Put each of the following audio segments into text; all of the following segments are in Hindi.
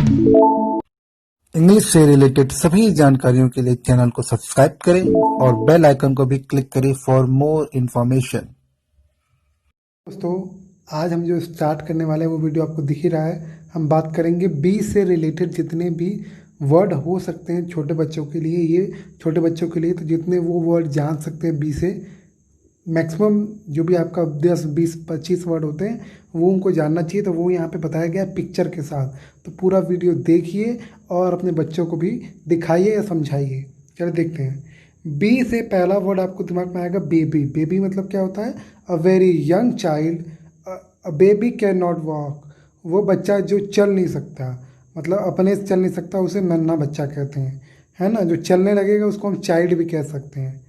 इंग्लिश से रिलेटेड सभी जानकारियों के लिए चैनल को सब्सक्राइब करें और बेल आइकन को भी क्लिक करें फॉर मोर इन्फॉर्मेशन। दोस्तों, आज हम जो स्टार्ट करने वाले हैं वो वीडियो आपको दिख ही रहा है। हम बात करेंगे बी से रिलेटेड जितने भी वर्ड हो सकते हैं छोटे बच्चों के लिए, ये छोटे बच्चों के लिए तो जितने वो वर्ड जान सकते हैं बी से, मैक्सिमम जो भी आपका 10 20 25 वर्ड होते हैं वो उनको जानना चाहिए। तो वो यहाँ पे बताया गया है पिक्चर के साथ। तो पूरा वीडियो देखिए और अपने बच्चों को भी दिखाइए या समझाइए। चलो देखते हैं। बी से पहला वर्ड आपको दिमाग में आएगा बेबी। बेबी मतलब क्या होता है? A very young child. A baby can not walk. वो बच्चा जो चल नहीं सकता, मतलब अपने से चल नहीं सकता, उसे नन्हा बच्चा कहते हैं, है ना। जो चलने लगेगा उसको हम चाइल्ड भी कह सकते हैं।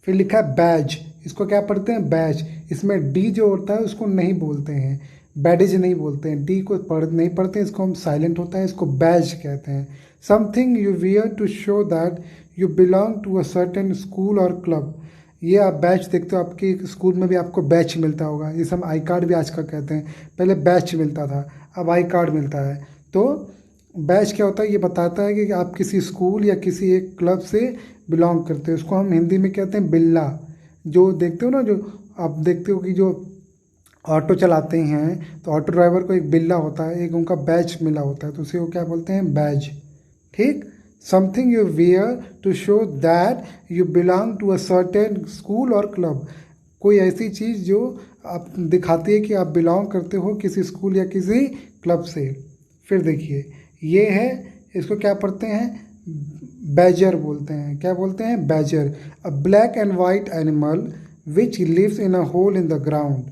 फिर लिखा है बैज। इसको क्या पढ़ते हैं? बैज। इसमें डी जो होता है उसको नहीं बोलते हैं, बैडेज नहीं बोलते हैं, डी को नहीं पढ़ते हैं, इसको हम साइलेंट होता है, इसको बैज कहते हैं। Something you wear to show that you belong to a certain school और क्लब। ये आप बैच देखते हो, आपके स्कूल में भी आपको बैच मिलता होगा, जिसे हम आई कार्ड भी आजकल कहते हैं। पहले बैच मिलता था, अब आई कार्ड मिलता है। तो बैच क्या होता है? ये बताता है कि आप किसी स्कूल या किसी एक क्लब से बिलोंग करते हो। उसको हम हिंदी में कहते हैं बिल्ला। जो देखते हो ना, जो आप देखते हो कि जो ऑटो चलाते हैं तो ऑटो ड्राइवर को एक बिल्ला होता है, एक उनका बैच मिला होता है, तो उसे वो क्या बोलते हैं? बैज। ठीक। Something you wear to show that you belong to a certain school और क्लब। कोई ऐसी चीज़ जो आप दिखाती है कि आप बिलोंग करते हो किसी स्कूल या किसी क्लब से। फिर देखिए ये है, इसको क्या पढ़ते हैं? बैजर बोलते हैं। क्या बोलते हैं? Badger. A black and white animal which lives in a hole in the ground.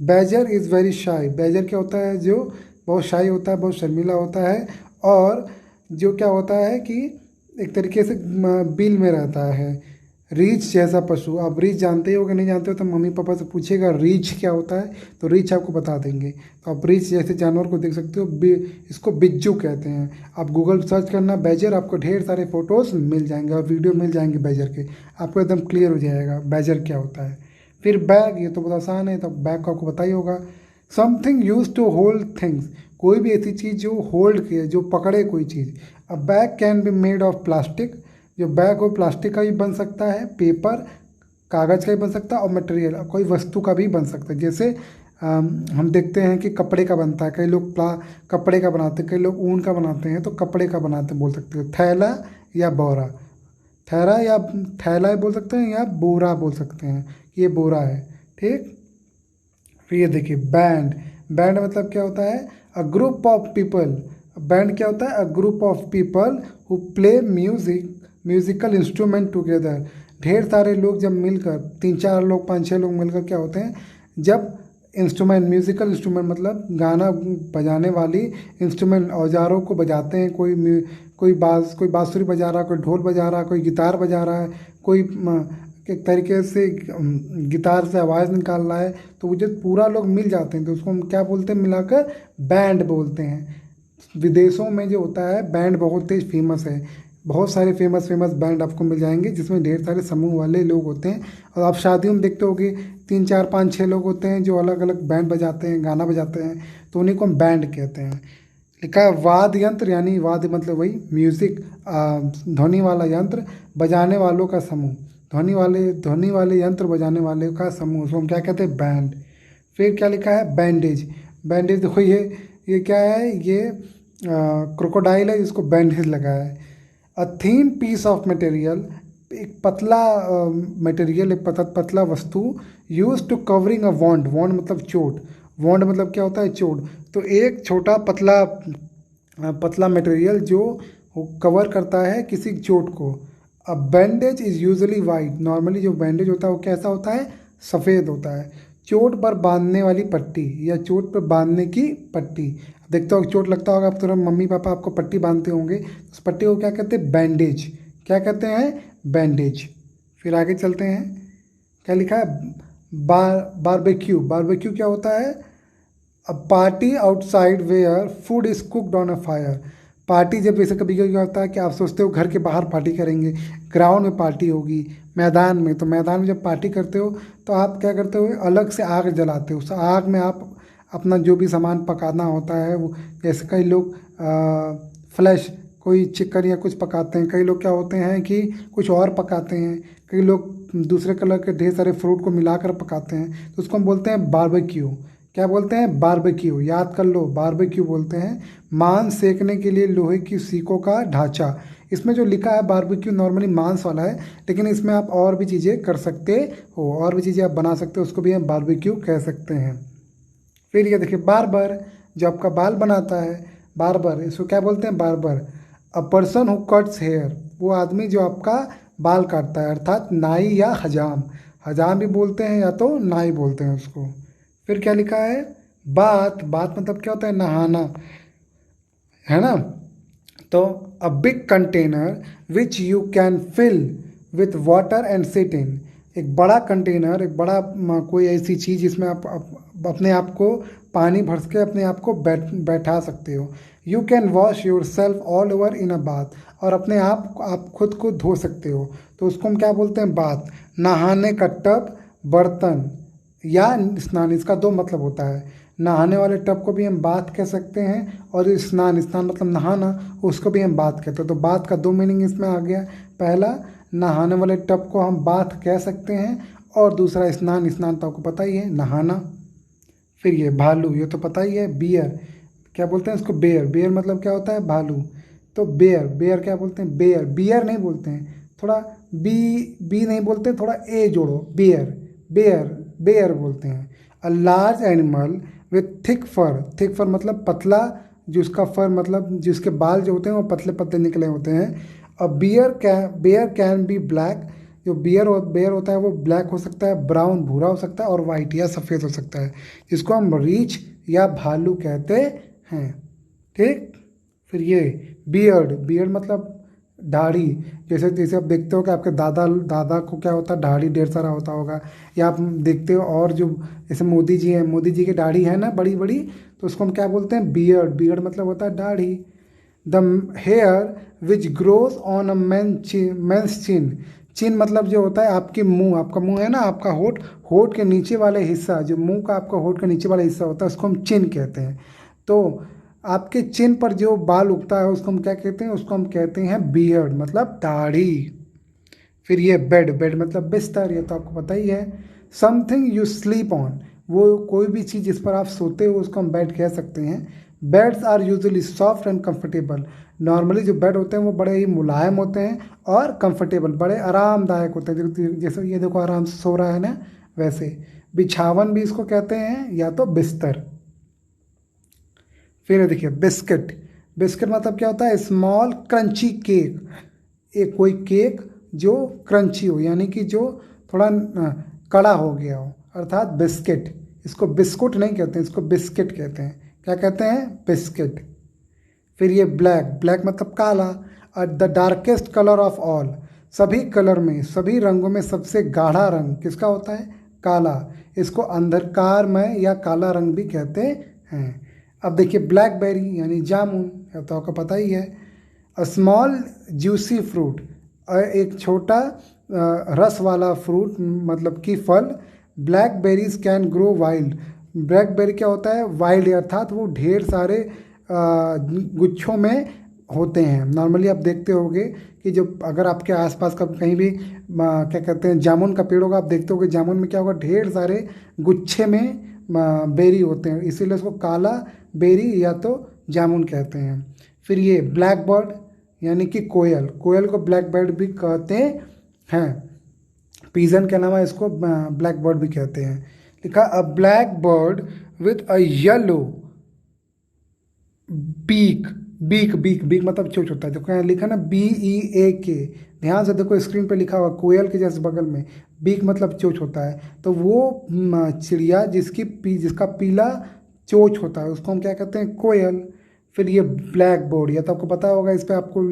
Badger is very shy. Badger क्या होता है? जो बहुत शाई होता है, बहुत शर्मीला होता है, और जो क्या होता है कि एक तरीके से बिल में रहता है। रीछ जैसा पशु। आप रीछ जानते हो कि नहीं जानते हो तो मम्मी पापा से पूछेगा रीछ क्या होता है, तो रीछ आपको बता देंगे। तो आप रीछ जैसे जानवर को देख सकते हो। इसको बिज्जू कहते हैं। आप गूगल सर्च करना बैजर, आपको ढेर सारे फोटोज़ मिल जाएंगे और वीडियो मिल जाएंगे बैजर के, आपको एकदम क्लियर हो जाएगा बैजर क्या होता है। फिर बैग, ये तो बहुत आसान है, तो बैग को आपको पता ही होगा। Something use to hold things. कोई भी ऐसी चीज़ जो होल्ड किए, जो पकड़े कोई चीज़। A bag can be made of plastic. जो बैग हो प्लास्टिक का भी बन सकता है, पेपर कागज़ का भी बन सकता है, और मटेरियल कोई वस्तु का भी बन सकता है। जैसे हम देखते हैं कि कपड़े का बनता है, कई लोग कपड़े का बनाते हैं, कई लोग ऊन का बनाते हैं, तो कपड़े का बनाते हैं बोल सकते हो। थैला या बोरा। थैला या थैला बोल सकते हैं, या बोरा बोल सकते हैं, ये बोरा है। ठीक। फिर ये देखिए बैंड। बैंड मतलब क्या होता है? A group of people. Band क्या होता है? A group of people who play musical instrument together. ढेर सारे लोग जब मिलकर, 3 4 लोग 5 6 लोग मिलकर क्या होते हैं, जब इंस्ट्रूमेंट, म्यूजिकल इंस्ट्रूमेंट मतलब गाना बजाने वाली इंस्ट्रूमेंट, औजारों को बजाते हैं। कोई बांसुरी बजा रहा है, कोई ढोल बजा रहा है, कोई गिटार बजा रहा है, कोई एक तरीके से गिटार से आवाज़ निकाल रहा है, तो वो जब पूरा लोग मिल जाते हैं तो उसको हम क्या बोलते हैं? मिलाकर बैंड बोलते हैं। विदेशों में जो होता है बैंड बहुत तेज फेमस है। बहुत सारे फेमस बैंड आपको मिल जाएंगे जिसमें ढेर सारे समूह वाले लोग होते हैं। और आप शादियों में देखते होगे 3 4 5 6 लोग होते हैं जो अलग अलग बैंड बजाते हैं, गाना बजाते हैं, तो उन्हीं को हम बैंड कहते हैं। लिखा है वाद्य यंत्र, यानी वाद्य मतलब वही म्यूजिक, ध्वनि वाला यंत्र, बजाने वालों का समूह। ध्वनि वाले यंत्र बजाने वाले का समूह, उसको हम क्या कहते हैं? बैंड। फिर क्या लिखा है? बैंडेज। बैंडेज देखो, ये क्या है? ये क्रोकोडाइल है जिसको बैंडेज लगा है। अ थीन पीस ऑफ मटेरियल। एक पतला मटेरियल, एक पतला वस्तु, यूज टू कवरिंग अ वॉन्ड। वॉन्ड मतलब चोट। वॉन्ड मतलब क्या होता है? चोट। तो एक छोटा पतला मटेरियल जो कवर करता है किसी चोट को। अब bandage is usually white. Normally जो बैंडेज होता है वो कैसा होता है? सफ़ेद होता है। चोट पर बांधने वाली पट्टी या चोट पर बांधने की पट्टी। देखते हो चोट लगता होगा, आप तुरंत मम्मी पापा आपको पट्टी बांधते होंगे, उस पट्टी को क्या कहते हैं? बैंडेज। क्या कहते हैं? बैंडेज। फिर आगे चलते हैं। क्या लिखा है? बारबेक्यू। बारबेक्यू क्या होता है? A party outside where food is cooked on a fire. Party जब जैसे कभी कभी क्या होता है कि आप सोचते हो घर के बाहर पार्टी करेंगे, ग्राउंड में पार्टी होगी, मैदान में, तो मैदान में जब पार्टी करते हो तो आप क्या करते हो? अलग से आग जलाते हो। उस आग में आप अपना जो भी सामान पकाना होता है वो, जैसे कई लोग फ्लैश कोई चिकन या कुछ पकाते हैं, कई लोग क्या होते हैं कि कुछ और पकाते हैं, कई लोग दूसरे कलर के ढेर सारे फ्रूट को मिलाकर पकाते हैं, तो उसको हम बोलते हैं बारबेक्यू। क्या बोलते हैं? बारबेक्यू। याद कर लो, बारबेक्यू बोलते हैं मांस सेकने के लिए लोहे की सीकों का ढांचा। इसमें जो लिखा है बारबेक्यू नॉर्मली मांस वाला है, लेकिन इसमें आप और भी चीज़ें कर सकते हो, और भी चीज़ें आप बना सकते हो, उसको भी हम बारबेक्यू कह सकते हैं। फिर ये देखिए बार्बर, जो आपका बाल बनाता है, बार्बर, इसको क्या बोलते हैं? Barber. A person who cuts hair, वो आदमी जो आपका बाल काटता है, अर्थात नाई या हजाम। हजाम भी बोलते हैं या तो नाई बोलते हैं उसको। फिर क्या लिखा है? बाथ। बाथ मतलब क्या होता है? नहाना, है ना। तो a big container which you can fill with water and sit in, एक बड़ा कंटेनर, एक बड़ा कोई ऐसी चीज़ जिसमें आप अपने आप को पानी भर के अपने आप को बैठा सकते हो। You can wash your self all over in a bath, और अपने आप खुद को धो सकते हो, तो उसको हम क्या बोलते हैं? बाथ। नहाने का टब, बर्तन या स्नान, इसका दो मतलब होता है। नहाने वाले टब को भी हम बाथ कह सकते हैं, और स्नान, स्नान मतलब नहाना, उसको भी हम बाथ कहते हैं। तो बाथ का दो मीनिंग इसमें आ गया। पहला, नहाने वाले टब को हम बाथ कह सकते हैं, और दूसरा स्नान, स्नान तो आपको पता ही है, नहाना। फिर ये भालू, ये तो पता ही है। बियर, क्या बोलते हैं इसको? बेयर। बेयर मतलब क्या होता है? भालू। तो बेयर, बेयर क्या बोलते हैं? बेयर। बियर नहीं बोलते हैं, थोड़ा बी नहीं बोलते, थोड़ा ए जोड़ो, बेयर, बेयर, बेयर बोलते हैं। A large animal with thick fur. Thick fur मतलब पतला, जिसका फर मतलब जिसके बाल जो होते हैं वो पतले पतले निकले होते हैं। A bear can be black, जो बेयर होता है वो ब्लैक हो सकता है, ब्राउन भूरा हो सकता है, और वाइट या सफ़ेद हो सकता है, जिसको हम रीछ या भालू कहते हैं। ठीक। फिर ये बियर्ड, बियर्ड मतलब दाढ़ी। जैसे जैसे आप देखते हो कि आपके दादा दादा को क्या होता है? दाढ़ी ढेर सारा होता होगा, या आप देखते हो और जो जैसे मोदी जी हैं, मोदी जी की दाढ़ी है ना बड़ी बड़ी, तो उसको हम क्या बोलते हैं? बियर्ड। बियर्ड मतलब होता है दाढ़ी। The hair which grows on a man's chin. Chin मतलब जो होता है आपकी मुंह, आपका मुंह है ना, आपका होठ, होठ के नीचे वाले हिस्सा, जो मुंह का आपका होठ के नीचे वाला हिस्सा होता है, उसको हम चिन कहते हैं। तो आपके चिन पर जो बाल उगता है उसको हम क्या कहते हैं? उसको हम कहते हैं बियर्ड, मतलब दाढ़ी। फिर ये बेड, बेड मतलब बिस्तर, ये तो आपको पता ही है। समथिंग यू स्लीप ऑन, वो कोई भी चीज़ जिस पर आप सोते हो उसको हम बेड कह सकते हैं। Beds are usually soft and comfortable. Normally जो बेड होते हैं वो बड़े ही मुलायम होते हैं और कंफर्टेबल, बड़े आरामदायक होते हैं। जैसे ये देखो आराम से सो रहा है ना, वैसे। बिछावन भी इसको कहते हैं, या तो बिस्तर। फिर देखिए बिस्किट। बिस्किट मतलब क्या होता है? स्मॉल क्रंची केक, एक कोई केक जो क्रंची हो, यानी कि जो थोड़ा कड़ा हो गया हो, अर्थात बिस्किट। इसको बिस्कुट नहीं कहते हैं, इसको बिस्किट कहते हैं। क्या कहते हैं? बिस्किट। फिर ये ब्लैक, ब्लैक मतलब काला। The darkest colour of all, सभी कलर में, सभी रंगों में सबसे गाढ़ा रंग किसका होता है? काला। इसको अंधकारमय या काला रंग भी कहते हैं। अब देखिए ब्लैकबेरी यानी जामुन, तो आपको पता ही है। अ स्मॉल जूसी फ्रूट, एक छोटा रस वाला फ्रूट मतलब कि फल। Blackberries can grow wild, blackberry क्या होता है? वाइल्ड, अर्थात वो ढेर सारे गुच्छों में होते हैं। नॉर्मली आप देखते होंगे कि जो अगर आपके आसपास का कहीं भी क्या कहते हैं जामुन का पेड़ होगा, आप देखते होंगे जामुन में क्या होगा? ढेर सारे गुच्छे में बेरी होते हैं, इसीलिए उसको काला बेरी या तो जामुन कहते हैं। फिर ये ब्लैक बर्ड यानी कि कोयल, कोयल को ब्लैक बर्ड भी कहते हैं। पीजन के अलावा इसको ब्लैक बर्ड भी कहते हैं। लिखा a black bird with a yellow beak. Beak, beak, beak मतलब चोंच होता है, जो लिखा ना BEAK, ध्यान से देखो स्क्रीन पे लिखा हुआ, कोयल के जैसे बगल में बीक मतलब चोंच होता है। तो वो चिड़िया जिसका पीला चोंच होता है उसको हम क्या कहते हैं? कोयल। फिर ये ब्लैक बोर्ड, ये तो आपको पता होगा, इस पर आपको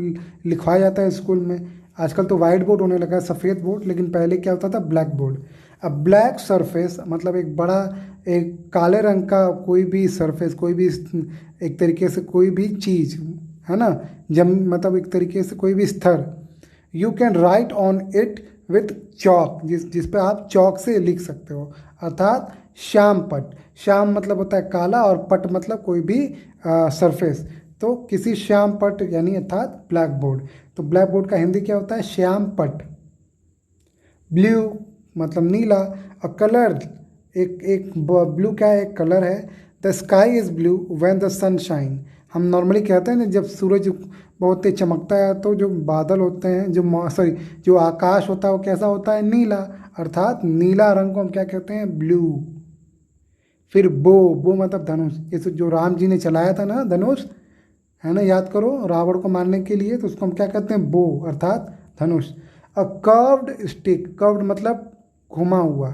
लिखवाया जाता है स्कूल में। आजकल तो वाइट बोर्ड होने लगा है, सफ़ेद बोर्ड, लेकिन पहले क्या होता था? Black board. अब ब्लैक सरफेस मतलब एक बड़ा, एक काले रंग का कोई भी सरफेस, कोई भी एक तरीके से कोई भी चीज़, है ना, जम मतलब एक तरीके से कोई भी स्तर। You can write on it with chalk, जिस पे आप चॉक से लिख सकते हो, अर्थात श्याम पट, श्याम मतलब होता है काला और पट मतलब कोई भी सरफेस। तो किसी श्याम पट यानी अर्थात ब्लैक बोर्ड। तो ब्लैक बोर्ड का हिंदी क्या होता है? श्याम पट। ब्लू मतलब नीला। अ कलर, एक ब्लू क्या है? एक कलर है। The sky is blue when the sun shine. हम नॉर्मली कहते हैं ना, जब सूरज बहुत तेज चमकता है तो जो बादल होते हैं, जो आकाश होता है वो कैसा होता है? नीला। अर्थात नीला रंग को हम क्या कहते हैं? ब्लू। फिर बो मतलब धनुष। जैसे जो राम जी ने चलाया था ना धनुष, है ना, याद करो, रावण को मारने के लिए, तो उसको हम क्या कहते हैं? बो अर्थात धनुष। अ कर्व्ड स्टिक, कर्व्ड मतलब घुमा हुआ,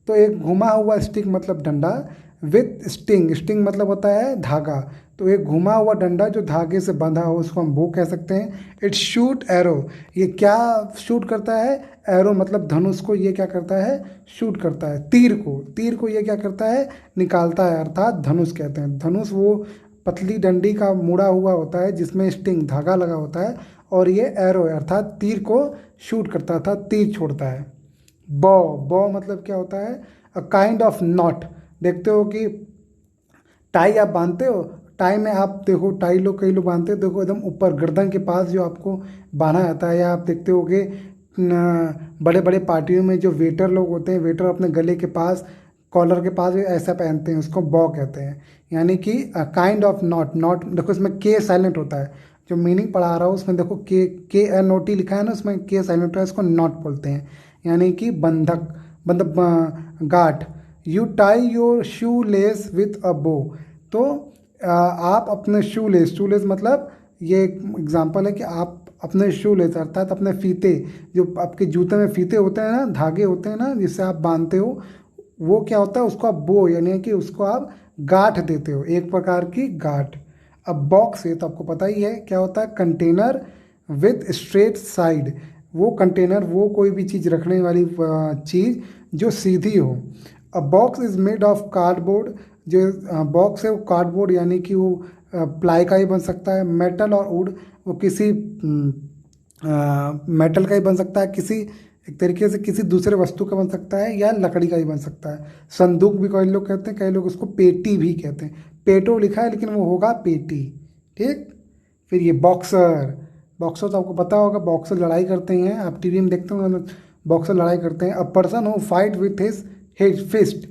तो एक घुमा हुआ स्टिक मतलब डंडा। विथ स्टिंग, स्टिंग मतलब होता है धागा, तो एक घुमा हुआ डंडा जो धागे से बंधा हो उसको हम बो कह सकते हैं। इट शूट एरो, ये क्या शूट करता है? एरो मतलब धनुष को ये क्या करता है? शूट करता है। तीर को ये क्या करता है? निकालता है, अर्थात धनुष कहते हैं। धनुष वो पतली डंडी का मुड़ा हुआ होता है जिसमें स्टिंग धागा लगा होता है, और ये एरो है अर्थात तीर को शूट करता था, तीर छोड़ता है। बॉ मतलब क्या होता है? A kind of not. देखते हो कि टाई आप बांधते हो, टाई में आप देखो, टाई लोग कई लोग बांधते हो, देखो एकदम ऊपर गर्दन के पास जो आपको बांधा जाता है। या आप देखते हो कि बड़े बड़े पार्टियों में जो वेटर लोग होते हैं, वेटर अपने गले के पास, कॉलर के पास ऐसा पहनते हैं, उसको बॉ कहते हैं। यानी कि काइंड ऑफ नॉट। नॉट देखो इसमें के साइलेंट होता है, जो मीनिंग पढ़ा रहा हूँ उसमें देखो के एन ओ टी लिखा है ना, उसमें के साइलेंट होता है, इसको नॉट बोलते हैं। यानी कि बंधक, मतलब गांठ। You tie your shoe less with a बो। तो आप अपने शू लेस मतलब ये एक एग्जाम्पल है कि आप अपने शू लेस अर्थात अपने फीते, जो आपके जूते में फीते होते हैं ना, धागे होते हैं ना जिससे आप बांधते हो, वो क्या होता है? उसको आप बो यानी कि उसको आप गांठ देते हो, एक प्रकार की गांठ। अब बॉक्स है तो आपको पता ही है क्या होता है? Container with straight side. वो कंटेनर, वो कोई भी चीज़ रखने वाली चीज़ जो सीधी हो। अ box is made of cardboard. जो बॉक्स है वो कार्डबोर्ड यानी कि वो प्लाई का ही बन सकता है। मेटल और वुड, वो किसी मेटल का ही बन सकता है, किसी एक तरीके से किसी दूसरे वस्तु का बन सकता है, या लकड़ी का ही बन सकता है। संदूक भी कई लोग कहते हैं, कई लोग उसको पेटी भी कहते हैं। पेटो लिखा है लेकिन वो होगा पेटी। ठीक। फिर ये बॉक्सर, बॉक्सर तो आपको पता होगा, बॉक्सर लड़ाई करते हैं, आप टीवी में देखते हो बॉक्सर लड़ाई करते हैं। A person who fight with his fist,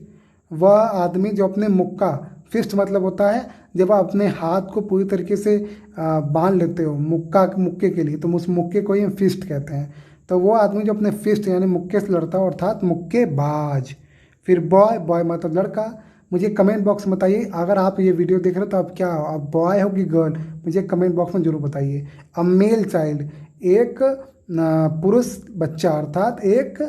वह आदमी जो अपने मुक्का, फिस्ट मतलब होता है जब आप अपने हाथ को पूरी तरीके से बांध लेते हो मुक्के के लिए, तो उस मुक्के को ही हम फिस्ट कहते हैं। तो वो आदमी जो अपने फिस्ट यानी मुक्के से लड़ता है अर्थात मुक्केबाज। फिर बॉय मतलब लड़का। मुझे कमेंट बॉक्स में बताइए, अगर आप ये वीडियो देख रहे हो तो आप क्या हो, आप बॉय हो कि गर्ल? मुझे कमेंट बॉक्स में जरूर बताइए। अ मेल चाइल्ड, एक पुरुष बच्चा अर्थात एक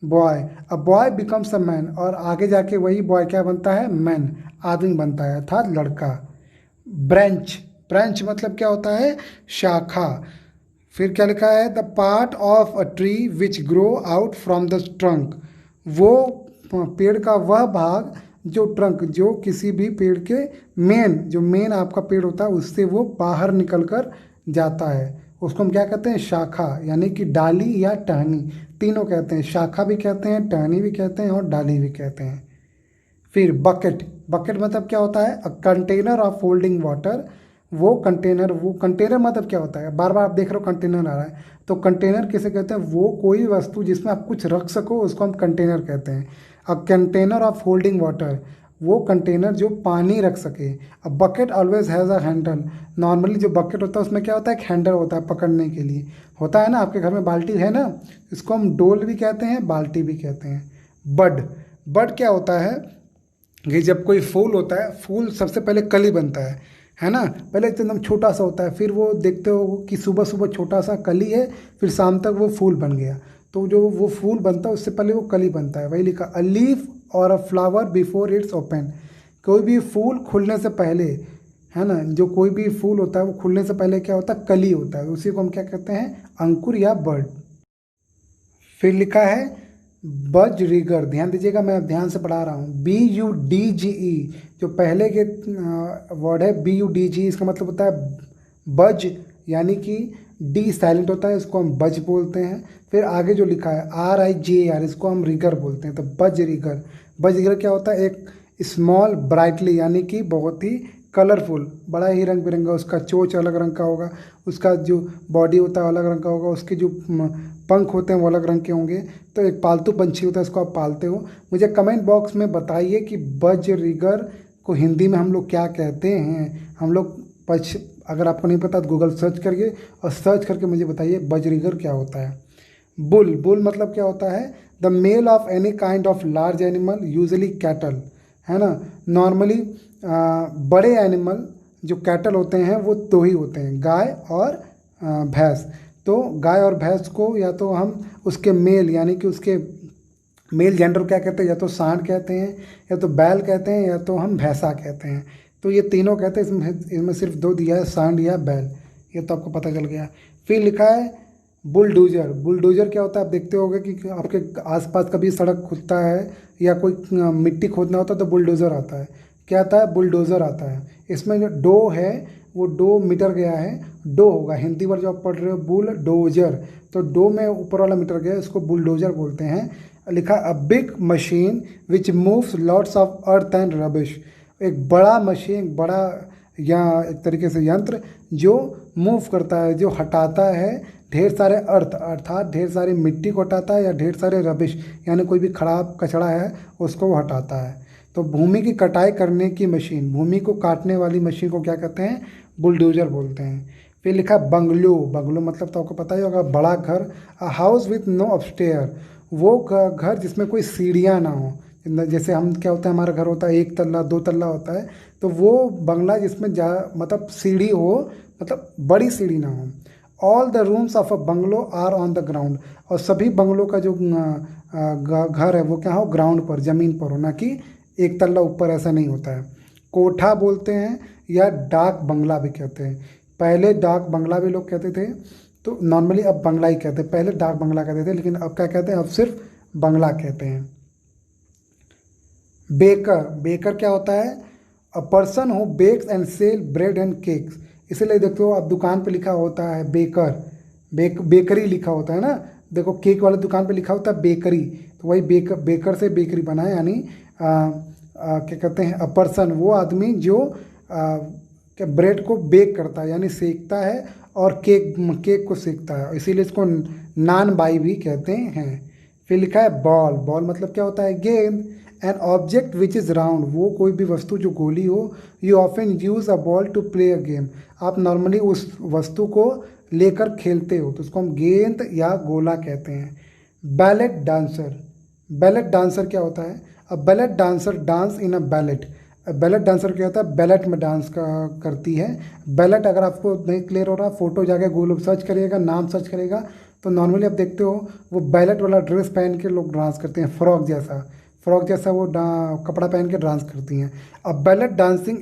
boy. A boy becomes a man, और आगे जाके वही बॉय क्या बनता है? मैन, आदमी बनता है अर्थात लड़का। ब्रांच, ब्रांच मतलब क्या होता है? शाखा। फिर क्या लिखा है? The part of a tree which grow out from the trunk. वो पेड़ का वह भाग जो ट्रंक, जो किसी भी पेड़ के जो मेन आपका पेड़ होता है उससे वो बाहर निकल कर जाता है, उसको हम क्या कहते हैं? शाखा, यानी कि डाली या टहनी, तीनों कहते हैं। शाखा भी कहते हैं, टहनी भी कहते हैं, और डाली भी कहते हैं। फिर बकेट, बकेट मतलब क्या होता है? A container of holding water. वो कंटेनर मतलब क्या होता है? बार बार आप देख रहे हो कंटेनर आ रहा है, तो कंटेनर किसे कहते हैं? वो कोई वस्तु जिसमें आप कुछ रख सको उसको हम कंटेनर कहते हैं। A container of holding water, वो कंटेनर जो पानी रख सके। A bucket always has a handle, normally जो बकेट होता है उसमें क्या होता है? एक हैंडल होता है पकड़ने के लिए, होता है ना, आपके घर में बाल्टी है ना, इसको हम डोल भी कहते हैं, बाल्टी भी कहते हैं। बड, बड क्या होता है? कि जब कोई फूल होता है, फूल सबसे पहले कली बनता है ना, पहले तो एकदम छोटा सा होता है, फिर वो देखते हो कि सुबह सुबह छोटा सा कली है, फिर शाम तक वो फूल बन गया। तो जो वो फूल बनता है उससे पहले वो कली बनता है, वही लिखा अ लीफ और अ फ्लावर बिफोर इट्स ओपन। कोई भी फूल खुलने से पहले, है ना, जो कोई भी फूल होता है वो खुलने से पहले क्या होता है? कली होता है, उसी को हम क्या कहते हैं? अंकुर या बर्ड। फिर लिखा है बज रिगर, ध्यान दीजिएगा, मैं ध्यान से पढ़ा रहा हूँ। BUDGE, जो पहले के वर्ड है BUDGE, इसका मतलब होता है बज, यानी कि डी साइलेंट होता है, इसको हम बज बोलते हैं। फिर आगे जो लिखा है RIGAR, इसको हम रिगर बोलते हैं, तो बज रिगर। बजरिगर क्या होता है? एक स्मॉल ब्राइटली, यानी कि बहुत ही कलरफुल, बड़ा ही रंग बिरंगा, उसका चोंच अलग रंग का होगा, उसका जो बॉडी होता है अलग रंग का होगा, उसके जो पंख होते हैं वो अलग रंग के होंगे। तो एक पालतू पंछी होता है, इसको आप पालते हो। मुझे कमेंट बॉक्स में बताइए कि बजरिगर को हिंदी में हम लोग क्या कहते हैं। हम लोग अगर आपको नहीं पता तो गूगल सर्च करिए और सर्च करके मुझे बताइए बजरिगर क्या होता है। बुल, बुल मतलब क्या होता है? The male of any kind of large animal, usually cattle, है ना। नॉर्मली बड़े एनिमल जो कैटल होते हैं वो दो ही होते हैं, गाय और भैंस। तो गाय और भैंस को या तो हम उसके मेल यानी कि उसके मेल जेंडर क्या कहते हैं, या तो सांड कहते हैं, या तो बैल कहते हैं, या तो हम भैंसा कहते हैं। तो ये तीनों कहते हैं, इसमें सिर्फ दो दिया है, सांड या बैल। ये तो आपको पता चल गया। फिर लिखा है बुलडोजर। बुलडोजर क्या होता है? आप देखते होंगे कि आपके आसपास कभी सड़क खुदता है या कोई मिट्टी खोदना होता है तो बुलडोजर आता है। क्या आता है? बुलडोजर आता है। इसमें जो डो है वो डो मीटर गया है, डो होगा। हिंदी वर्ड जो आप पढ़ रहे हो बुलडोजर, तो डो में ऊपर वाला मीटर गया, इसको बुलडोजर बोलते हैं। लिखा a big machine which moves lots of earth and rubbish. एक बड़ा मशीन, बड़ा या एक तरीके से यंत्र जो मूव करता है, जो हटाता है ढेर सारे अर्थ, अर्थात ढेर सारी मिट्टी को हटाता है, या ढेर सारे रबिश यानी कोई भी खराब कचड़ा है उसको वो हटाता है। तो भूमि की कटाई करने की मशीन, भूमि को काटने वाली मशीन को क्या कहते हैं? बुलडोजर बोलते हैं। फिर लिखा बंगलो। बंगलो मतलब तो आपको पता ही होगा, बड़ा घर। A house with no upstair, वो घर जिसमें कोई सीढ़ियाँ ना हो। जैसे हम क्या होता है, हमारा घर होता है एक तल्ला दो तल्ला होता है, तो वो बंगला जिसमें मतलब सीढ़ी हो, मतलब बड़ी सीढ़ी ना हो। All the rooms of a bungalow are on the ground, और सभी बंगलों का जो घर है वो क्या हो? ग्राउंड पर, ज़मीन पर हो, ना कि एक तल्ला ऊपर, ऐसा नहीं होता है। कोठा बोलते हैं या डाक बंगला भी कहते हैं। पहले डाक बंगला भी लोग कहते थे, तो नॉर्मली अब बंगला ही कहते हैं। पहले डाक बंगला कहते थे, लेकिन अब क्या कहते हैं? अब सिर्फ बंगला कहते हैं। बेकर। बेकर क्या होता है? A person who bakes and sell bread and cakes. इसीलिए देखते हो आप दुकान पे लिखा होता है बेकर, बेकरी लिखा होता है ना। देखो केक वाले दुकान पे लिखा होता है बेकरी, तो वही बेकर से बेकरी बना है। यानी क्या कहते हैं? अ पर्सन, वो आदमी जो क्या ब्रेड को बेक करता है यानी सेकता है, और केक को सेकता है, इसीलिए इसको नान बाई भी कहते हैं। फिर लिखा है बॉल। बॉल मतलब क्या होता है? गेंद। An object which is round, वो कोई भी वस्तु जो गोली हो। You often use a ball to play a game, आप नॉर्मली उस वस्तु को लेकर खेलते हो, तो उसको हम गेंद या गोला कहते हैं। Ballot dancer. बैलेट डांसर क्या होता है? A ballet dancer dance in a ballet. Ballet dancer क्या होता है? बैलेट में डांस करती है। बैलेट अगर आपको नहीं क्लियर हो रहा, फोटो जाके गूगल सर्च करिएगा, नाम सर्च करेगा, तो नॉर्मली आप देखते हो वो बैलेट वाला ड्रेस पहन के लोग डांस करते हैं, फ्रॉक जैसा वो कपड़ा पहन के डांस करती हैं। अब ballot dancing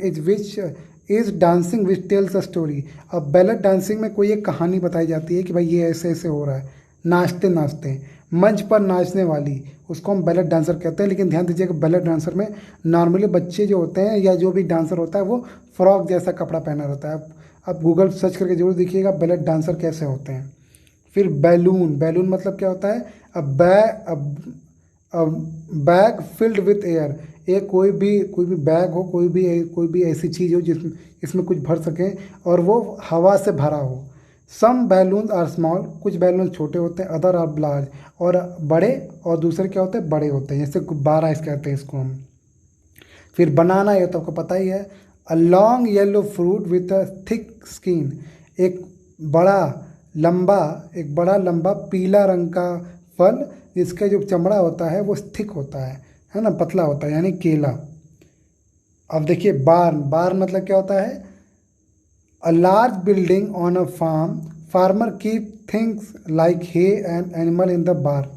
is dancing which tells a story. अब बैलेट डांसिंग में कोई एक कहानी बताई जाती है कि भाई ये ऐसे ऐसे हो रहा है, नाचते नाचते मंच पर नाचने वाली, उसको हम बैलेट डांसर कहते हैं। लेकिन ध्यान दीजिएगा, बैलेट डांसर में नॉर्मली बच्चे जो होते हैं या जो भी डांसर होता है वो फ्रॉक जैसा कपड़ा पहना रहता है। आप गूगल सर्च करके जरूर देखिएगा बैलेट डांसर कैसे होते हैं। फिर बैलून। बैलून मतलब क्या होता है? Bag filled with air. एक कोई भी बैग हो, कोई भी ऐसी चीज़ हो जिसमें इसमें कुछ भर सके और वो हवा से भरा हो। सम बैलून्स आर स्मॉल, कुछ बैलून छोटे होते हैं, अदर आर लार्ज, और बड़े, और दूसरे क्या होते हैं? बड़े होते हैं, जैसे गुब्बारा इस कहते हैं इसको हम। फिर बनाना, ये तो आपको पता ही है। A long yellow fruit with a thick skin. एक बड़ा लंबा पीला रंग का फल जिसका जो चमड़ा होता है वो थिक होता है ना, पतला होता है, यानी केला। अब देखिए बार्न। बार्न मतलब क्या होता है? A large building on a farm, farmer keep things like hay and animal in the barn.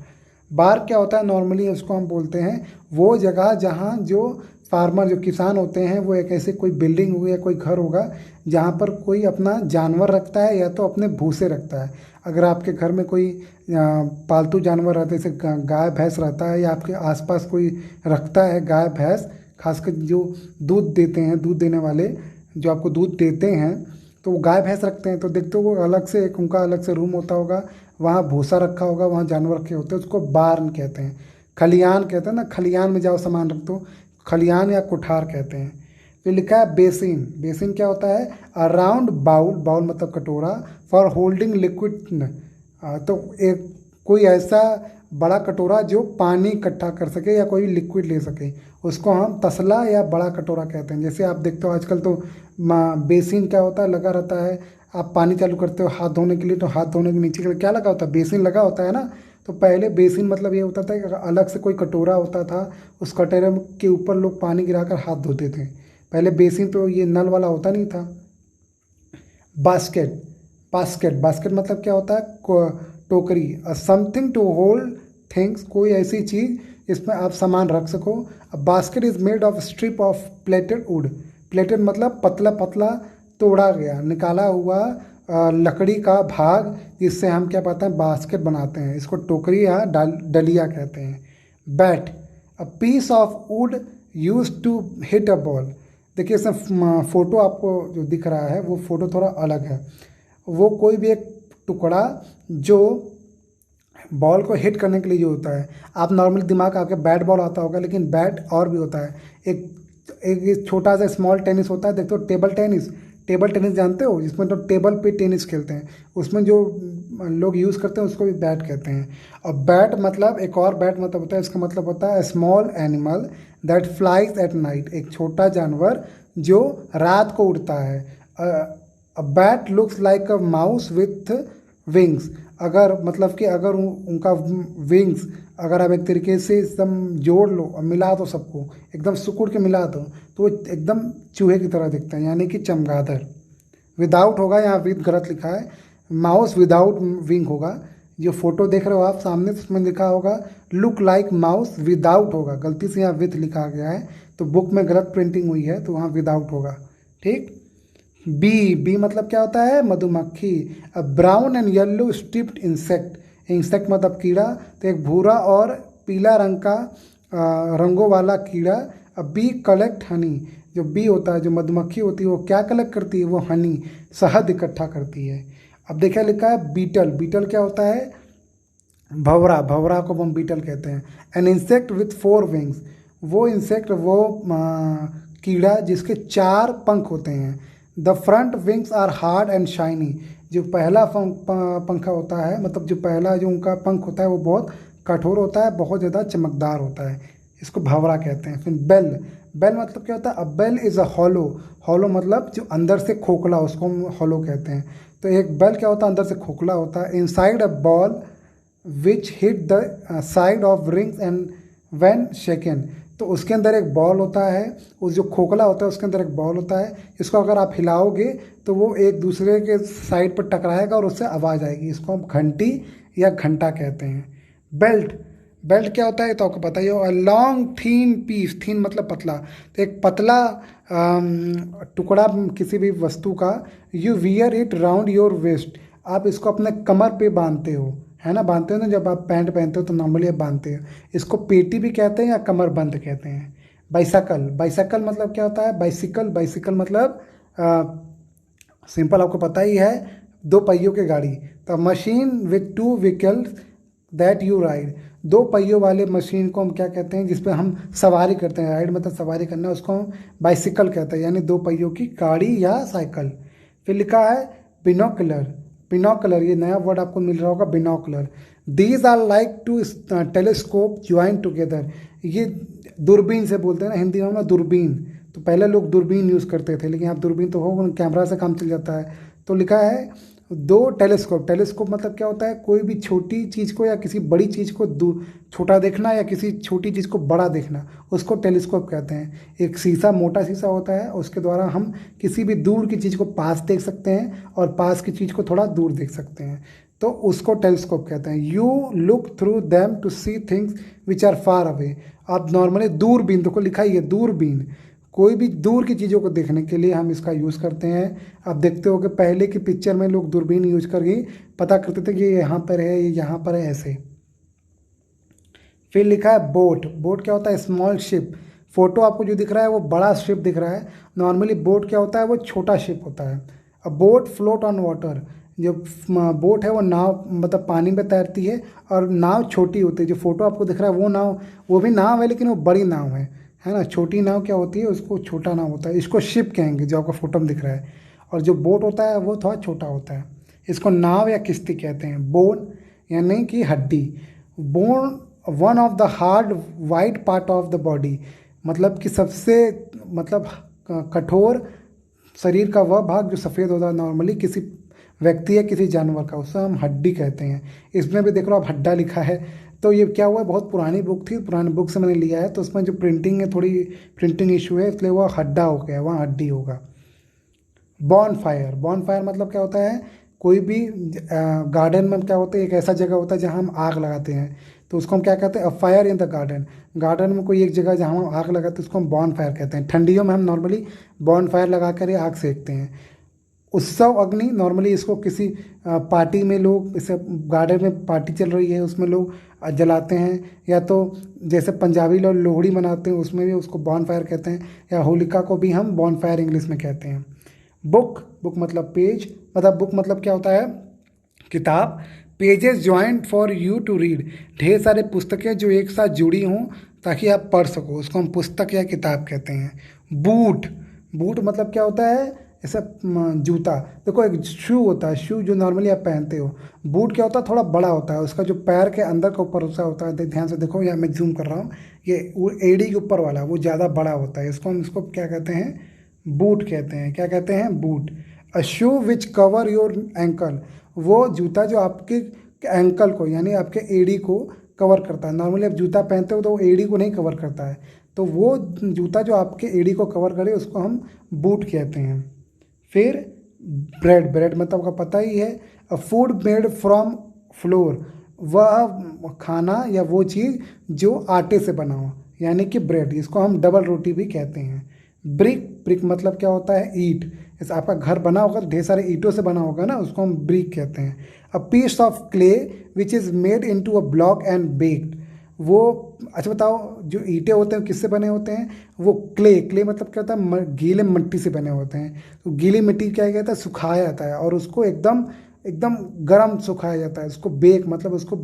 Barn क्या होता है? नॉर्मली उसको हम बोलते हैं वो जगह जहाँ जो फार्मर, जो किसान होते हैं, वो एक ऐसे कोई बिल्डिंग होगी या कोई घर होगा जहाँ पर कोई अपना जानवर रखता है या तो अपने भूसे रखता है। अगर आपके घर में कोई पालतू जानवर रहते हैं, जैसे गाय भैंस रहता है, या आपके आसपास कोई रखता है गाय भैंस, खासकर जो दूध देते हैं, दूध देने वाले जो आपको दूध देते हैं, तो वो गाय भैंस रखते हैं, तो देखते हो वो अलग से उनका अलग से रूम होता होगा, वहाँ भूसा रखा होगा, वहाँ जानवर रखे होते हैं, उसको बार्न कहते हैं। खलियान कहते हैं ना, खलियान में जाओ सामान रख दो, खलियान या कुठार कहते हैं। फिर लिखा है बेसिन। बेसिन क्या होता है? अराउंड बाउल, बाउल मतलब कटोरा, फॉर होल्डिंग लिक्विड। तो एक कोई ऐसा बड़ा कटोरा जो पानी इकट्ठा कर सके या कोई लिक्विड ले सके, उसको हम तसला या बड़ा कटोरा कहते हैं। जैसे आप देखते हो आजकल तो बेसिन क्या होता है, लगा रहता है, आप पानी चालू करते हो हाथ धोने के लिए, तो हाथ धोने के नीचे के लिए क्या लगा होता है? बेसिन लगा होता है ना। तो पहले बेसिन मतलब ये होता था कि अलग से कोई कटोरा होता था, उस कटोरे के ऊपर लोग पानी गिराकर हाथ धोते थे। पहले बेसिन तो ये नल वाला होता नहीं था। बास्केट। बास्केट बास्केट मतलब क्या होता है? टोकरी। समथिंग टू होल्ड थिंग्स, कोई ऐसी चीज़ जिसमें आप सामान रख सको। Basket is made of strip of plated would. Plated मतलब पतला पतला तोड़ा गया, निकाला हुआ लकड़ी का भाग, जिससे हम क्या पाते हैं? बास्केट बनाते हैं। इसको टोकरी या डलिया कहते हैं। Bat, a piece of wood use to hit a ball. देखिए इसमें फोटो आपको जो दिख रहा है वो फोटो थोड़ा अलग है। वो कोई भी एक टुकड़ा जो बॉल को हिट करने के लिए जो होता है। आप नॉर्मल दिमाग आपके बैट बॉल आता होगा, लेकिन बैट और भी होता है। एक एक छोटा सा स्मॉल टेनिस होता है, देखते हो टेबल टेनिस। टेबल टेनिस जानते हो, जिसमें तो टेबल पे टेनिस खेलते हैं, उसमें जो लोग यूज़ करते हैं उसको भी बैट कहते हैं। और बैट मतलब एक और बैट मतलब होता है, इसका मतलब होता है small animal that flies at night. एक छोटा जानवर जो रात को उड़ता है। A bat looks like a mouse with wings. अगर मतलब कि अगर उनका विंग्स अगर आप एक तरीके से एकदम जोड़ लो और मिला दो, सबको एकदम सिकुड़ के मिला दो, तो वो एकदम चूहे की तरह दिखते हैं, यानी कि चमगादड़। विदाउट होगा, यहाँ विद गलत लिखा है, माउस विदाउट विंग होगा। जो फोटो देख रहे हो आप सामने, उसमें लिखा होगा लुक लाइक माउस, विदाउट होगा, गलती से यहाँ विथ लिखा गया है, तो बुक में गलत प्रिंटिंग हुई है, तो वहाँ विदाउट होगा। ठीक। बी। बी मतलब क्या होता है? मधुमक्खी। A brown and yellow striped insect. Insect मतलब कीड़ा, तो एक भूरा और पीला रंग का रंगों वाला कीड़ा। अ बी कलेक्ट हनी। जो बी होता है, जो मधुमक्खी होती है, वो क्या कलेक्ट करती है? वो हनी, शहद इकट्ठा करती है। अब देखिए लिखा है बीटल। बीटल क्या होता है? भंवरा। भंवरा को हम बीटल कहते हैं। An insect with 4 wings. वो इंसेक्ट, वो कीड़ा जिसके 4 पंख होते हैं। The front wings are hard and shiny. जो पहला पंखा होता है, मतलब जो पहला जो उनका पंख होता है वो बहुत कठोर होता है, बहुत ज़्यादा चमकदार होता है। इसको भंवरा कहते हैं। फिर बेल। बेल मतलब क्या होता है? A bell is a hollow. Hollow मतलब जो अंदर से खोखला, उसको हम हॉलो कहते हैं। तो एक बेल क्या होता है? अंदर से खोखला होता है। Inside a ball which hit the side of rings and when shaken. तो उसके अंदर एक बॉल होता है, उस जो खोखला होता है उसके अंदर एक बॉल होता है। इसको अगर आप हिलाओगे तो वो एक दूसरे के साइड पर टकराएगा और उससे आवाज़ आएगी। इसको हम घंटी या घंटा कहते हैं। बेल्ट। बेल्ट क्या होता है तो आपको पता ही हो, लॉन्ग थीन पीस। थीन मतलब पतला, तो एक पतला टुकड़ा किसी भी वस्तु का। You wear it round your waist. आप इसको अपने कमर पे बांधते हो, है ना, बांधते हो ना, जब आप पैंट पहनते हो तो नॉर्मली आप बांधते हो। इसको पेटी भी कहते हैं या कमर बंद कहते हैं। बाइसाइकिल। बाइसाइकिल मतलब क्या होता है? बाइसिकल। बाइसिकल मतलब सिंपल आपको पता ही है, 2 पहियों की गाड़ी। तो machine with 2 vehicles that you ride. 2 पहियों वाले मशीन को हम क्या कहते हैं? जिसपे हम सवारी करते हैं। राइड मतलब सवारी करना, उसको हम बाइसिकल कहते हैं, यानी 2 पहियों की गाड़ी या साइकिल। फिर लिखा है बिनोकुलर। बिनोकुलर, ये नया वर्ड आपको मिल रहा होगा, binocular. These are like two telescope join together. ये दूरबीन से बोलते हैं ना हिंदी में, दूरबीन। तो पहले लोग दूरबीन यूज़ करते थे, लेकिन अब दूरबीन तो हो, कैमरा से काम चल जाता है। तो लिखा है 2 टेलीस्कोप। टेलीस्कोप मतलब क्या होता है? कोई भी छोटी चीज़ को या किसी बड़ी चीज़ को छोटा देखना, या किसी छोटी चीज़ को बड़ा देखना, उसको टेलीस्कोप कहते हैं। एक शीशा, मोटा शीशा होता है, उसके द्वारा हम किसी भी दूर की चीज़ को पास देख सकते हैं और पास की चीज़ को थोड़ा दूर देख सकते हैं, तो उसको टेलीस्कोप कहते हैं। You look through them to see things which are far away. आप नॉर्मली दूरबीन, तो को लिखा ही है दूरबीन, कोई भी दूर की चीज़ों को देखने के लिए हम इसका यूज़ करते हैं। आप देखते हो कि पहले की पिक्चर में लोग दूरबीन यूज करके पता करते थे कि ये यहाँ पर है, ये यहाँ पर है, ऐसे। फिर लिखा है बोट। बोट क्या होता है? Small ship. फोटो आपको जो दिख रहा है वो बड़ा शिप दिख रहा है। नॉर्मली बोट क्या होता है? वो छोटा शिप होता है। अ बोट फ्लोट ऑन वाटर। जो बोट है वो नाव मतलब पानी में तैरती है, और नाव छोटी होती है। जो फोटो आपको दिख रहा है वो नाव, वो भी नाव है लेकिन वो बड़ी नाव है ना। छोटी नाव क्या होती है, उसको छोटा नाव होता है। इसको शिप कहेंगे जो आपको फोटो में दिख रहा है, और जो बोट होता है वो थोड़ा छोटा होता है। इसको नाव या किश्ती कहते हैं। बोन यानी कि हड्डी। Bone one of the hard white part of the body, मतलब कि सबसे मतलब कठोर शरीर का वह भाग जो सफ़ेद होता है नॉर्मली किसी व्यक्ति या किसी जानवर का, उसे हम हड्डी कहते हैं। इसमें भी देख लो आप हड्डा लिखा है, तो ये क्या हुआ है, बहुत पुरानी बुक थी, पुरानी बुक से मैंने लिया है, तो उसमें जो प्रिंटिंग है थोड़ी प्रिंटिंग इशू है, इसलिए वह हड्डा हो गया, वहाँ हड्डी होगा। बॉन फायर, बॉन फायर मतलब क्या होता है, कोई भी गार्डन में क्या होता है, एक ऐसा जगह होता है जहाँ हम आग लगाते हैं, तो उसको हम क्या कहते हैं, a fire in the garden. Garden में कोई एक जगह जहाँ हम आग लगाते हैं उसको हम बॉन फायर कहते हैं। ठंडियों में हम नॉर्मली बॉन फायर लगा कर ही आग सेकते हैं। उत्सव अग्नि, नॉर्मली इसको किसी पार्टी में लोग, जैसे गार्डन में पार्टी चल रही है उसमें लोग जलाते हैं, या तो जैसे पंजाबी लोग लोहड़ी मनाते हैं उसमें भी उसको बॉन फायर कहते हैं, या होलिका को भी हम बॉन फायर इंग्लिश में कहते हैं। बुक, बुक मतलब पेज, मतलब बुक मतलब क्या होता है, किताब। Pages joint for you to read, ढेर सारे पुस्तकें जो एक साथ जुड़ी हों ताकि आप पढ़ सको, उसको हम पुस्तक या किताब कहते हैं। बूट, बूट मतलब क्या होता है, ऐसा जूता। देखो एक शू होता है, शू जो नॉर्मली आप पहनते हो। बूट क्या होता है, थोड़ा बड़ा होता है, उसका जो पैर के अंदर का ऊपर हिस्सा होता है, ध्यान से देखो, या मैं जूम कर रहा हूँ, ये वो एड़ी के ऊपर वाला वो ज़्यादा बड़ा होता है, इसको हम इसको क्या कहते हैं, बूट कहते हैं। क्या कहते हैं, boot. A shoe which cover your ankle, वो जूता जो आपके एंकल को यानी आपके एड़ी को कवर करता है। नॉर्मली आप जूता पहनते हो तो वो एड़ी को नहीं कवर करता है, तो वो जूता जो आपके एड़ी को कवर करे उसको हम बूट कहते हैं। फिर ब्रेड, ब्रेड मतलब आपका पता ही है, अ फूड मेड फ्रॉम फ्लोर, वह खाना या वो चीज़ जो आटे से बना हो, यानी कि ब्रेड, इसको हम डबल रोटी भी कहते हैं। ब्रिक, ब्रिक मतलब क्या होता है, ईट। जैसे आपका घर बना होगा तो ढेर सारे ईंटों से बना होगा ना, उसको हम ब्रिक कहते हैं। A piece of clay which is made into a block and baked, वो, अच्छा बताओ, जो ईंटें होते हैं किससे बने होते हैं, वो क्ले, क्ले मतलब क्या होता है, गीले मिट्टी से बने होते हैं। तो गीली मिट्टी क्या कहता है, सुखाया जाता है, और उसको एकदम एकदम गर्म सुखाया जाता है। उसको बेक मतलब उसको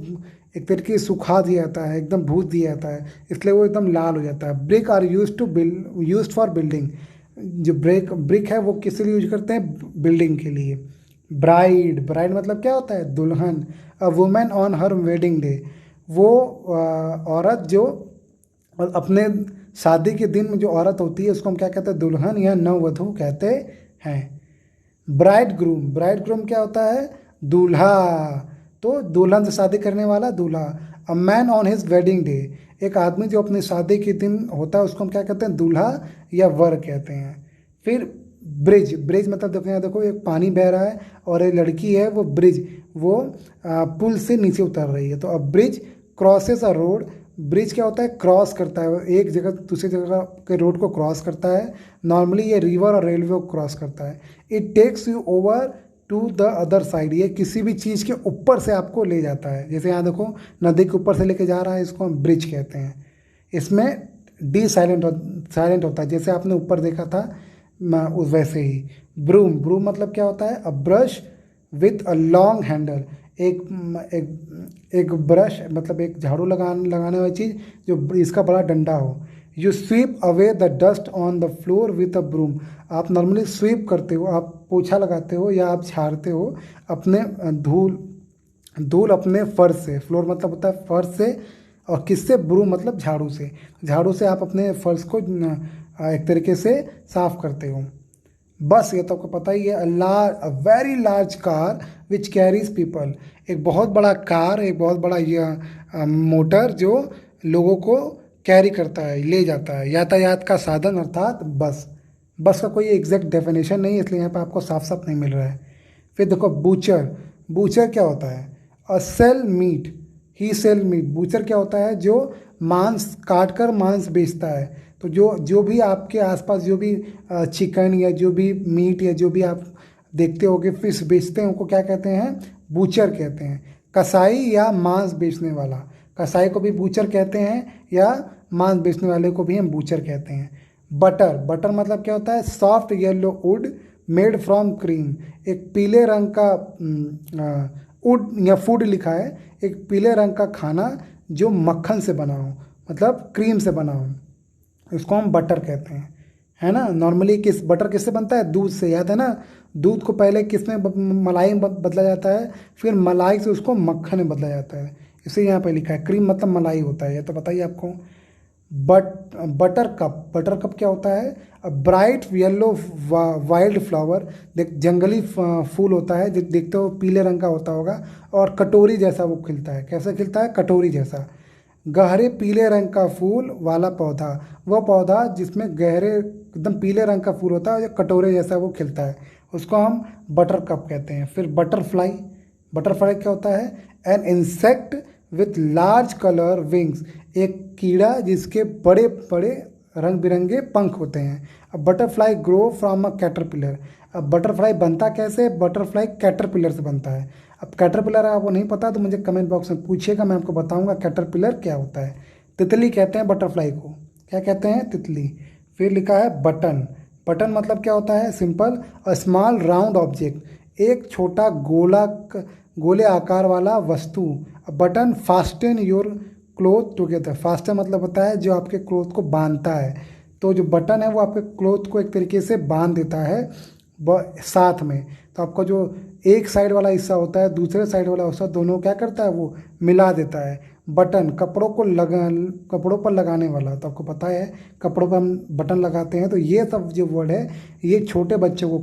एक तरीके से सुखा दिया जाता है, एकदम भूज दिया जाता है, इसलिए वो एकदम लाल हो जाता है। Brick are use for building, जो ब्रिक है वो किस लिए यूज करते हैं, बिल्डिंग के लिए। ब्राइड, ब्राइड मतलब क्या होता है, दुल्हन। A women on her wedding day, वो औरत जो अपने शादी के दिन में जो औरत होती है उसको हम क्या कहते हैं, दुल्हन या नववधू कहते हैं। ब्राइड ग्रूम, ब्राइड ग्रूम क्या होता है, दूल्हा, तो दुल्हन से शादी करने वाला दूल्हा। A man on his wedding day, एक आदमी जो अपनी शादी के दिन होता है उसको हम क्या कहते हैं, दूल्हा या वर कहते हैं। फिर ब्रिज, ब्रिज मतलब देखो यहाँ देखो, एक पानी बह रहा है और एक लड़की है, वो ब्रिज, वो पुल से नीचे उतर रही है, तो अब ब्रिज क्रॉसेस अ रोड। ब्रिज क्या होता है, क्रॉस करता है, वो एक जगह दूसरी जगह के रोड को क्रॉस करता है। नॉर्मली ये रिवर और रेलवे को क्रॉस करता है। It takes you over to the other side, ये किसी भी चीज़ के ऊपर से आपको ले जाता है। जैसे यहाँ देखो नदी के ऊपर से लेके जा रहा है, इसको हम ब्रिज कहते हैं। इसमें डी साइलेंट होता है, जैसे आपने ऊपर देखा था उस वैसे ही। ब्रूम, ब्रूम मतलब क्या होता है, a brush with a long handle, एक ब्रश मतलब एक झाड़ू लगाने वाली चीज़ जो इसका बड़ा डंडा हो। You sweep away the dust on the floor with a broom, आप नॉर्मली स्वीप करते हो, आप पोछा लगाते हो या आप झाड़ते हो अपने धूल धूल अपने फर्श से। फ्लोर मतलब होता है फर्श से, और किससे, ब्रूम मतलब झाड़ू से। झाड़ू से आप अपने फर्श को एक तरीके से साफ करते हो। बस ये तो आपको पता ही है, a very large car which carries people, एक बहुत बड़ा कार, एक बहुत बड़ा ये मोटर जो लोगों को कैरी करता है, ले जाता है। यातायात का साधन अर्थात बस। बस का कोई एग्जैक्ट डेफिनेशन नहीं है, इसलिए यहाँ पे आपको साफ साफ नहीं मिल रहा है। फिर देखो बूचर, बूचर क्या होता है, अ सेल मीट, ही सेल मीट, बूचर क्या होता है, जो मांस काट कर मांस बेचता है। तो जो जो भी आपके आसपास जो भी चिकन या जो भी मीट या जो भी आप देखते होगे फिश बेचते हैं, उनको क्या कहते हैं, बूचर कहते हैं। कसाई या मांस बेचने वाला, कसाई को भी बूचर कहते हैं, या मांस बेचने वाले को भी हम बूचर कहते हैं। बटर, बटर मतलब क्या होता है, soft yellow would made from cream, एक पीले रंग का वुड या फूड लिखा है, एक पीले रंग का खाना जो मक्खन से बना हो, मतलब क्रीम से बना हो, इसको हम बटर कहते हैं, है ना। नॉर्मली बटर किससे बनता है? दूध से, याद है ना। दूध को पहले किस में मलाई में बदला जाता है, फिर मलाई से उसको मक्खन में बदला जाता है, इसे यहाँ पे लिखा है। क्रीम मतलब मलाई होता है, ये तो बताइए आपको। बटर कप, बटर कप क्या होता है? ब्राइट येलो वाइल्ड फ्लावर, देख जंगली फूल होता है, देखते हो पीले रंग का होता होगा, और कटोरी जैसा वो खिलता है। कैसे खिलता है? कटोरी जैसा। गहरे पीले रंग का फूल वाला पौधा, वह पौधा जिसमें गहरे एकदम पीले रंग का फूल होता है, जो कटोरे जैसा वो खिलता है, उसको हम बटर कप कहते हैं। फिर बटरफ्लाई, बटरफ्लाई क्या होता है? N insect with large colour wings, एक कीड़ा जिसके बड़े बड़े रंग बिरंगे पंख होते हैं। अब butterfly grow from a caterpillar, अब बटरफ्लाई बनता कैसे? बटरफ्लाई कैटरपिलर से बनता है। अब कैटरपिलर आपको नहीं पता तो मुझे कमेंट बॉक्स में पूछिएगा, मैं आपको बताऊंगा कैटरपिलर क्या होता है। तितली कहते हैं बटरफ्लाई को, क्या कहते हैं? तितली। फिर लिखा है बटन, बटन मतलब क्या होता है? Simple, a small round object, एक छोटा गोले आकार वाला वस्तु। Button fasten your cloth together, fasten मतलब होता है जो आपके क्लोथ को बांधता है, तो जो बटन है वो आपके क्लोथ को एक तरीके से बांध देता है साथ में। तो आपका जो एक साइड वाला हिस्सा होता है, दूसरे साइड वाला हिस्सा, दोनों क्या करता है? वो मिला देता है। बटन कपड़ों पर लगाने वाला, तो आपको पता है कपड़ों पर हम बटन लगाते हैं। तो ये सब जो वर्ड है, ये छोटे बच्चों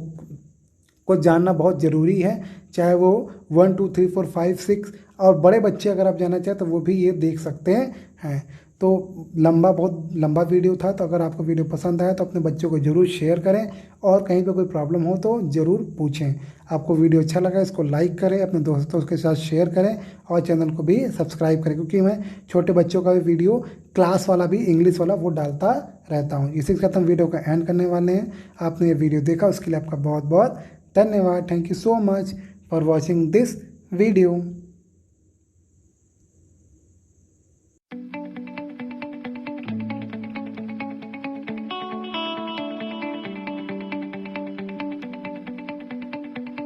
को जानना बहुत ज़रूरी है, चाहे वो 1 2 3 4 5 6, और बड़े बच्चे अगर आप जानना चाहें तो वो भी ये देख सकते हैं। तो बहुत लंबा वीडियो था, तो अगर आपको वीडियो पसंद आया तो अपने बच्चों को ज़रूर शेयर करें, और कहीं पे कोई प्रॉब्लम हो तो ज़रूर पूछें। आपको वीडियो अच्छा लगा इसको लाइक करें, अपने दोस्तों के साथ शेयर करें, और चैनल को भी सब्सक्राइब करें, क्योंकि मैं छोटे बच्चों का भी वीडियो, क्लास वाला भी, इंग्लिश वाला, वो डालता रहता हूँ। इसी के साथ हम वीडियो का एंड करने वाले हैं। आपने ये वीडियो देखा उसके लिए आपका बहुत बहुत धन्यवाद। Thank you so much for watching this video.